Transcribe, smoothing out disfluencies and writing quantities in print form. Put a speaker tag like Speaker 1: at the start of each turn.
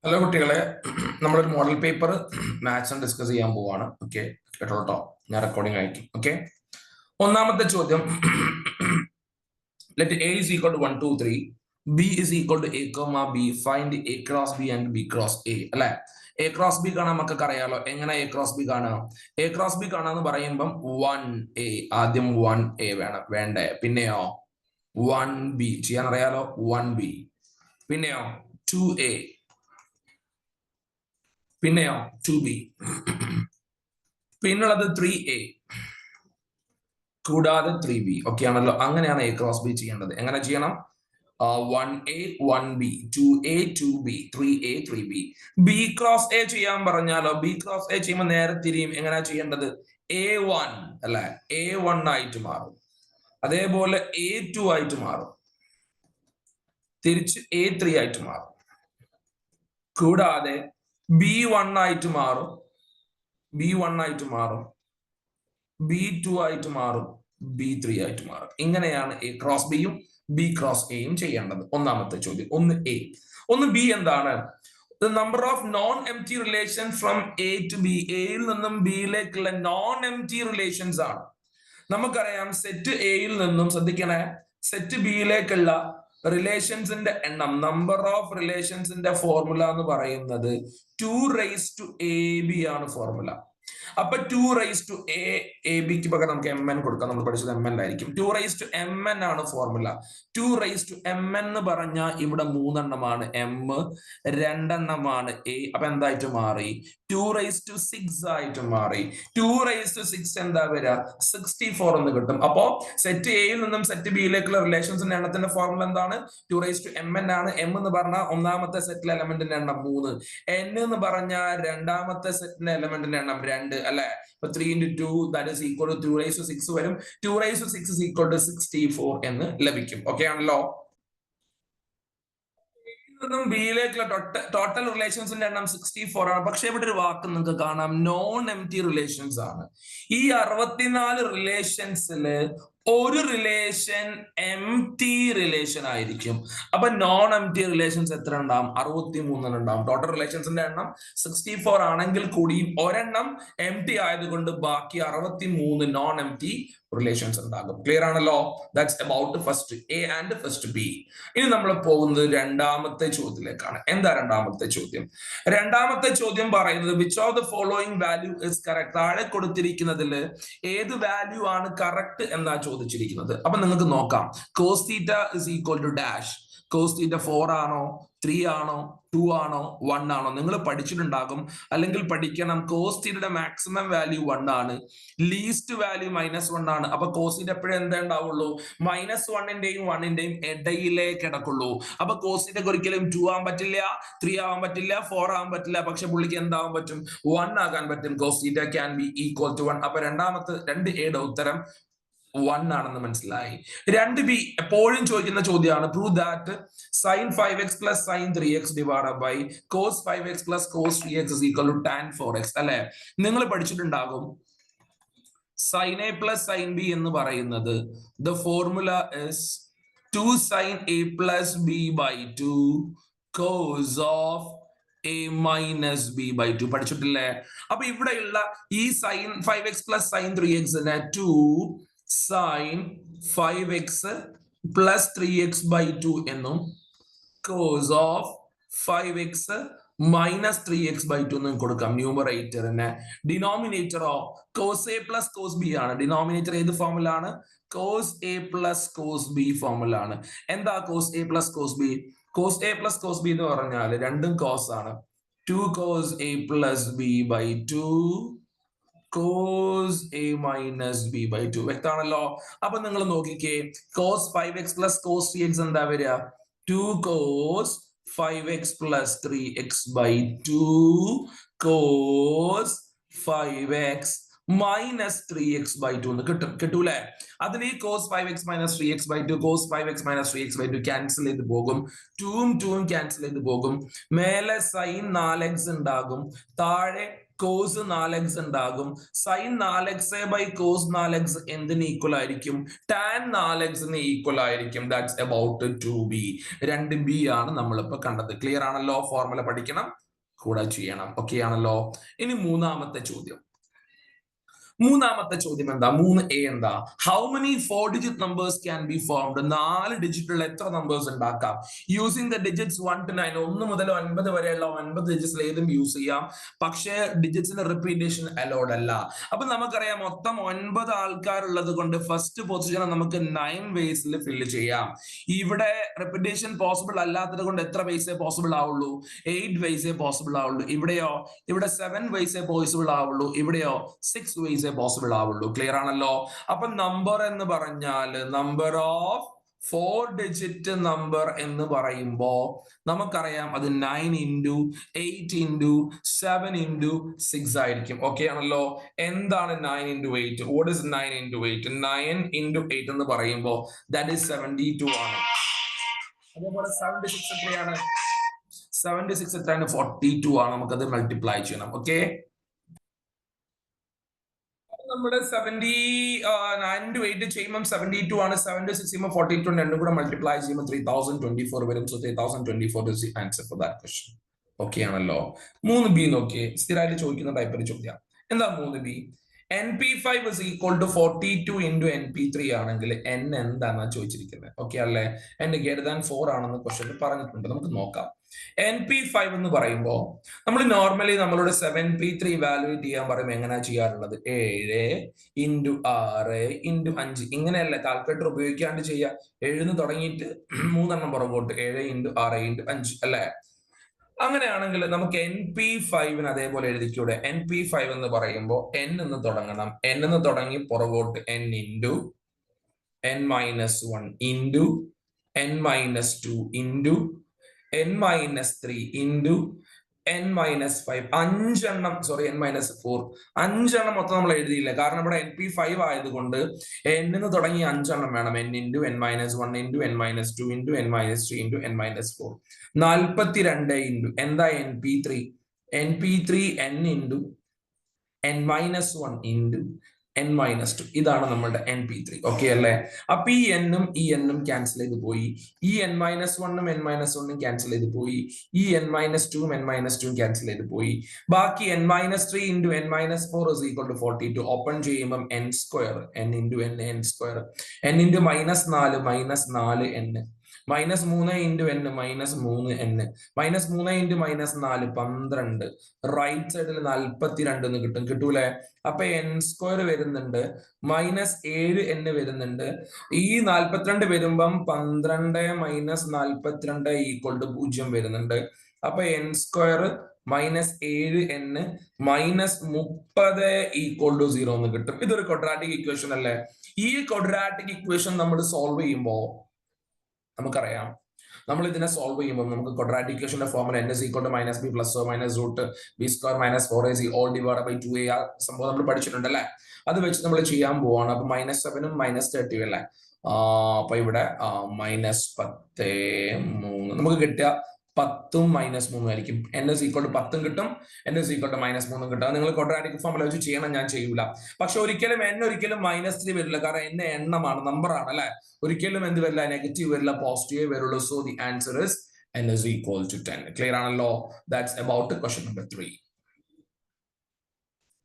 Speaker 1: Hello കുട്ടികളെ, നമ്മളൊരു model paper maths discuss ചെയ്യാൻ പോവാണ്. ഓക്കെ, കേട്ടോ. ഞാൻ റെക്കോർഡിംഗ് അയക്കും. ഓക്കെ, ഒന്നാമത്തെ ചോദ്യം. Let a is equal to 1 2 3, b is equal to a comma b, find a cross b and b cross a. അല്ലെ, എ ക്രോസ് ബി കാണാൻ നമുക്ക് അറിയാലോ. എങ്ങനെ എ ക്രോസ് ബി കാണാം? എ ക്രോസ് ബി കാണാന്ന് പറയുമ്പം 1 എ, ആദ്യം 1 എ വേണ്ടേ. പിന്നെയോ 1 ബി ചെയ്യാൻ അറിയാലോ, 1 ബി. പിന്നെയോ 2 എ, പിന്നെയോ 2 ബി, പിന്നുള്ളത് 3 എ കൂടാതെ 3 ബി. ഓക്കെ ആണല്ലോ. അങ്ങനെയാണ് എ ക്രോസ് ബി ചെയ്യേണ്ടത്. എങ്ങനെ ചെയ്യണം? 1 A 1 B, 2 A 2 B, 3 A 3 B. B cross A ചെയ്യാൻ പറഞ്ഞാലോ, ബി ക്രോസ് എ ചെയ്യുമ്പോൾ നേരെ തിരിയും. എങ്ങനെയാ ചെയ്യേണ്ടത്? A1 അല്ലെ, A1 ആയിട്ട് മാറും. അതേപോലെ A2 ആയിട്ട് മാറും. തിരിച്ച് A3 ആയിട്ട് മാറും. കൂടാതെ B1 ആയിട്ട് മാറും, B1 ആയിട്ട് മാറും, B2 ആയിട്ട് മാറും, B3 ആയിട്ട് മാറും. ഇങ്ങനെയാണ് എ ക്രോസ് ബിയും ബി ക്രോസ് എയും ചെയ്യേണ്ടത്. ഒന്നാമത്തെ ചോദ്യം. ഒന്ന് എ. ഒന്ന് ബി എന്താണ്? The number of non-empty relations from A to B. എയിൽ നിന്നും ബിയിലേക്കുള്ള നോൺ എംപ്റ്റി റിലേഷൻസ് ആണ്. നമുക്കറിയാം സെറ്റ് എയിൽ നിന്നും, ശ്രദ്ധിക്കണേ, സെറ്റ് ബിയിലേക്കുള്ള റിലേഷൻസിന്റെ എണ്ണം, നമ്പർ ഓഫ് റിലേഷൻസിന്റെ ഫോർമുല എന്ന് പറയുന്നത് 2 raised to AB ആണ് ഫോർമുല. അപ്പൊ 2 raised to എ ബിക്ക് പകരം നമുക്ക് mn കൊടുക്കാം. നമ്മൾ പഠിച്ചത് mn ആയിരിക്കും. 2 raised to mn ആണ് ഫോർമുല. 2 raised to mn എന്ന് പറഞ്ഞാൽ ഇവിടെ 3 എം, 2 എ. അപ്പൊ എന്തായിട്ട് മാറി? 2 raised to 6 ആയിട്ട് മാറി. 2 raised to 6 എന്താ വരിക? 64 എന്ന് കിട്ടും. അപ്പോ സെറ്റ് എയിൽ നിന്നും സെറ്റ് ബിയിലേക്കുള്ള റിലേഷൻസിന്റെ എണ്ണത്തിന്റെ ഫോർമുല എന്താണ്? 2 raised to mn ആണ്. എം എന്ന് പറഞ്ഞാൽ ഒന്നാമത്തെ സെറ്റിലെ എലമെന്റിന്റെ എണ്ണം 3, n എന്ന് പറഞ്ഞാൽ രണ്ടാമത്തെ സെറ്റിന്റെ എലമെന്റിന്റെ എണ്ണം 2 അല്ലെ. ഇപ്പൊ 3 into 2 that is equal to 2 raised to 6 വരും. 2 raised to 6 is equal to 64 എന്ന് ലഭിക്കും. ഓക്കെ ആണല്ലോ. ബിയിലേക്കുള്ള ടോട്ടൽ റിലേഷൻസിന്റെ എണ്ണം 64 ആണ്. പക്ഷെ ഇവിടെ ഒരു വാക്ക് നിങ്ങൾക്ക് കാണാം, നോൺ എംപ്റ്റി റിലേഷൻസ് ആണ്. ഈ 64 റിലേഷൻസില് ഒരു റിലേഷൻ എംപ്റ്റി റിലേഷൻ ആയിരിക്കും. അപ്പൊ നോൺ എംപ്റ്റി റിലേഷൻസ് എത്ര ഉണ്ടാവും? 63 ഉണ്ടാവും. ടോട്ടൽ റിലേഷൻസിന്റെ എണ്ണം 64 ആണെങ്കിൽ കൂടിയും ഒരെണ്ണം എംപ്റ്റി ആയതുകൊണ്ട് ബാക്കി 63 നോൺ എംപ്റ്റി റിലേഷൻസ് ഉണ്ടാകും. ക്ലിയർ ആണല്ലോ. That's about first A and first B. ഇനി നമ്മൾ പോകുന്നത് രണ്ടാമത്തെ ചോദ്യത്തിലേക്കാണ്. എന്താ രണ്ടാമത്തെ ചോദ്യം? രണ്ടാമത്തെ ചോദ്യം പറയുന്നത് which of the following value is correct. താഴെ കൊടുത്തിരിക്കുന്നതിൽ ഏത് വാല്യൂ ആണ് കറക്റ്റ് എന്നാ ചോദിച്ചിരിക്കുന്നത്. അപ്പൊ നിങ്ങൾക്ക് നോക്കാം. Cos theta is equal to dash. Cos theta 4 ആണോ, 3 ആണോ, 2 ആണോ, 1 ആണോ? നിങ്ങൾ പഠിച്ചിട്ടുണ്ടാകും, അല്ലെങ്കിൽ പഠിക്കണം. കോസ് തീറ്റയുടെ മാക്സിമം വാല്യൂ 1 ആണ്, ലീസ്റ്റ് വാല്യൂ -1 ആണ്. അപ്പൊ കോസ് തീറ്റ എപ്പോഴും എന്താ ഉണ്ടാവുള്ളൂ? -1ന്റെയും 1ന്റെയും ഇടയിലേ കിടക്കുള്ളൂ. അപ്പൊ കോസ് തീറ്റക്ക് ഒരിക്കലും 2 ആവാൻ പറ്റില്ല, 3 ആവാൻ പറ്റില്ല, 4 ആവാൻ പറ്റില്ല. പക്ഷെ പുള്ളിക്ക് എന്താവാൻ പറ്റും? 1 ആകാൻ പറ്റും. Cos theta can be equal to 1. അപ്പൊ രണ്ടാമത്തെ 2A ഉത്തരം 1 ആണെന്ന് മനസ്സിലായി. 2B എപ്പോഴും ചോദിക്കുന്ന ചോദ്യമാണ്. Prove that sin 5x plus sin 3x divided by cos 5x plus cos 3x is equal to tan 4x. അല്ലെ, നിങ്ങൾ പഠിച്ചിട്ടുണ്ടാകും sin a plus sin b എന്ന് പറയുന്നത് the formula is 2 sin a plus b by 2 cos of a minus b by 2. പഠിച്ചിട്ടില്ലേ? അപ്പൊ ഇവിടെയുള്ള ഈ sin 5x plus sin 3x 2 sin 5x plus 3x by 2 എന്നും cos of 5x minus 3x by 2 എന്നും കൊടുക്കാം. ന്യൂമറേറ്ററിന് ഡിനോമിനേറ്ററോ cos a plus cos b ആണ്. Denominator ഏത് formula ആണ്? cos a plus cos b formula ആണ്. എന്താ cos a plus cos b? cos a plus cos b എന്ന് പറഞ്ഞാൽ രണ്ടും cos ആണ്. 2 cos a plus b by 2 cos a minus b by 2. വ്യക്തമാണല്ലോ. അപ്പൊ നിങ്ങൾ നോക്കിക്കേ, cos 5x plus cos 3x എന്താ വരിക? 2 cos 5x plus 3x by 2 cos 5x minus 3x by 2 എന്ന് കിട്ടൂലേ? അതിൽ ഈ cos 5x minus 3x by 2 cos 5x minus 3x by 2 cancel ചെയ്ത് പോകും. 2ഉം 2ഉം ക്യാൻസൽ ചെയ്ത് പോകും. മേലെ sin 4x ഉണ്ടാകും, താഴെ കോസ് 4x ഉണ്ടാകും. സൈൻ 4x/കോസ് 4x എന്തിന് ഈക്വൽ ആയിരിക്കും? ടാൻ 4x ഈക്വൽ ആയിരിക്കും. That's about 2b. 2b ആണ് നമ്മളിപ്പോ കണ്ടത്. ക്ലിയർ ആണല്ലോ? ഫോർമുല പഠിക്കണം, കൂടെ ചെയ്യണം. ഓക്കെ ആണല്ലോ? ഇനി മൂന്നാമത്തെ ചോദ്യം എന്താ? 3a എന്താ? How many 4-digit numbers can be formed? 4 ഡിജിറ്റുള്ള എത്ര നമ്പേഴ്സ് ഉണ്ടാക്കാം? യൂസിങ് ദ ഡിജിറ്റ്സ് 1 to 9, 1 മുതൽ 9 വരെയുള്ള 9 ഡിജിറ്റ്സിൽ ഏതും യൂസ് ചെയ്യാം. പക്ഷേ ഡിജിറ്റ്സിന്റെ റിപ്പീറ്റേഷൻ അലൗഡ് അല്ല. അപ്പൊ നമുക്കറിയാം മൊത്തം 9 ആൾക്കാരുള്ളത് കൊണ്ട് ഫസ്റ്റ് പൊസിഷൻ നമുക്ക് 9 വേസിൽ ഫില്ല് ചെയ്യാം. ഇവിടെ റിപ്പീറ്റേഷൻ പോസിബിൾ അല്ലാത്തത് കൊണ്ട് എത്ര വേസേ പോസിബിൾ ആവുള്ളൂ? 8 വേസേ പോസിബിൾ ആവുള്ളൂ. ഇവിടെ 7 വേസേ പോസിബിൾ ആവുള്ളൂ. ഇവിടെയോ 6 വേസേ പോസിബിൾ ആവുള്ളൂ. ക്ലിയർ ആണല്ലോ? അപ്പൊ നമ്പർ എന്ന് പറഞ്ഞാൽ നമ്പർ ഓഫ് 4 ഡിജിറ്റ് നമ്പർ എന്ന് പറയുമ്പോ നമുക്കറിയാം അത് 9 into 8 into 7 into 6 ആയിരിക്കും. ഓക്കെ ആണല്ലോ? എന്താണ് 9 into 8? What is 9 into 8? 9 into 8 എന്ന് പറയുമ്പോ that is 72 ആണ്. അതേപോലെ 76 എത്രയാണ്? 76 എത്രയാണ്? 42 ആണ്. നമുക്കത് മൾട്ടിപ്ലൈ ചെയ്യണം. ഓക്കെ, നമ്മുടെ 9 to 8 ചെയ്യുമ്പോൾ 72 ആണ്. 7 to 6 ചെയ്യുമ്പോൾ 42, രണ്ടും കൂടെ മൾട്ടിപ്ലൈ ചെയ്യുമ്പോൾ 3024 വരും. So 3024 is the answer for that question. Okay ആണല്ലോ? 3b നോക്കിയേ, സ്ഥിരമായിട്ട് ചോദിക്കുന്ന ടൈപ്പ് ഒരു ചോദ്യം. എന്താ 3b? NP5 is equal to 42 into NP3 ആണെങ്കിൽ n എന്താണ് ചോദിച്ചിരിക്കുന്നത്? ഓക്കെ അല്ലേ? n greater than 4 ആണെന്ന് ക്വസ്റ്റ്യൻ പറഞ്ഞിട്ടുണ്ട്. നമുക്ക് നോക്കാം. NP5 എന്ന് പറയുമ്പോൾ നമ്മൾ നോർമലി നമ്മളുടെ 7p3 വാല്യൂറ്റ് ചെയ്യാൻ പറയുമ്പോൾ എങ്ങനെയാ ചെയ്യാറുള്ളത്? 7 into 6 into 5 ഇങ്ങനെയല്ല കാൽക്കുലേറ്റർ ഉപയോഗിക്കാണ്ട് ചെയ്യുക. 7 തുടങ്ങിയിട്ട് 3 പുറകോട്ട് 7 into 6 into 5 അല്ലേ? അങ്ങനെയാണെങ്കിൽ നമുക്ക് NP5 അതേപോലെ എഴുതിക്കൂടെ? NP5 എന്ന് പറയുമ്പോൾ n എന്ന് തുടങ്ങണം. n എന്ന് തുടങ്ങി പുറകോട്ട് n into n-1 into n-2 into n-3 into n-5. 5 എണ്ണം, സോറി n-4, 5 എണ്ണം മൊത്തം നമ്മൾ എഴുതിയില്ല. കാരണം ഇവിടെ NP5 ആയതുകൊണ്ട് n എന്ന് തുടങ്ങി 5 എണ്ണം വേണം. n into n-1 into n-2 into n-3 into n-4. 42 into എന്താ NP3? NP3 n into n-1 into n-2. ഇതാണ് നമ്മുടെ NP3. ഓക്കെ അല്ലേ? അപ്പൊ ഈ n-ഉം ഈ n-ഉം ക്യാൻസൽ ചെയ്ത് പോയി. ഈ n-1ഉം n-1ഉം ക്യാൻസൽ ചെയ്ത് പോയി. ഈ n-2ഉം n-2ഉം ക്യാൻസൽ ചെയ്ത് പോയി. ബാക്കി n-3 into n-4 is equal to 42. Open ചെയ്യുമ്പോൾ n square, n into n, n square, n into -4 -4n, -3 into n -3n, -3 into -4 12. Right സൈഡിൽ 42 എന്ന് കിട്ടും. കിട്ടൂലേ? അപ്പൊ n സ്ക്വയർ വരുന്നുണ്ട്, -7n വരുന്നുണ്ട്. ഈ 42 വരുമ്പം 12 -42 ഈക്വൽ ടു 0 വരുന്നുണ്ട്. അപ്പൊ n square -7n -30 equal to 0 എന്ന് കിട്ടും. ഇതൊരു ക്വാഡ്രാറ്റിക് ഇക്വേഷൻ അല്ലേ? ഈ ക്വാഡ്രാറ്റിക് ഇക്വേഷൻ നമ്മൾ സോൾവ് ചെയ്യുമ്പോൾ നമുക്കറിയാം, നമ്മൾ ഇതിനെ സോൾവ് ചെയ്യുമ്പോൾ നമുക്ക് ക്വാഡ്രാറ്റിക് ഇക്വേഷന്റെ formula n is equal to -b plus or minus root b square minus 4ac all divided by 2a. ആ സംഭവം നമ്മൾ പഠിച്ചിട്ടുണ്ട് അല്ലേ? അത് വെച്ച് നമ്മൾ ചെയ്യാൻ പോവാണ്. അപ്പൊ -7ഉം -30 അല്ലേ? അപ്പൊ ഇവിടെ -10 നമുക്ക് കിട്ടിയ 10ഉം -3 ആയിരിക്കും. n is equal to 10 കിട്ടും, n is equal to -3 കിട്ടും. നിങ്ങൾ ക്വാഡ്രാറ്റിക് ഫോർമുല വെച്ച് ചെയ്യണം, ഞാൻ ചെയ്യൂല. പക്ഷെ ഒരിക്കലും n ഒരിക്കലും -3 വരില്ല. കാരണം n എണ്ണമാണ്, നമ്പർ ആണ് അല്ലെ? ഒരിക്കലും എന്ത് വരില്ല? നെഗറ്റീവ് വരില്ല, പോസിറ്റീവ് വരുള്ളൂ. So the answer is n is equal to 10. Clear ആണല്ലോ? That's about question number 3.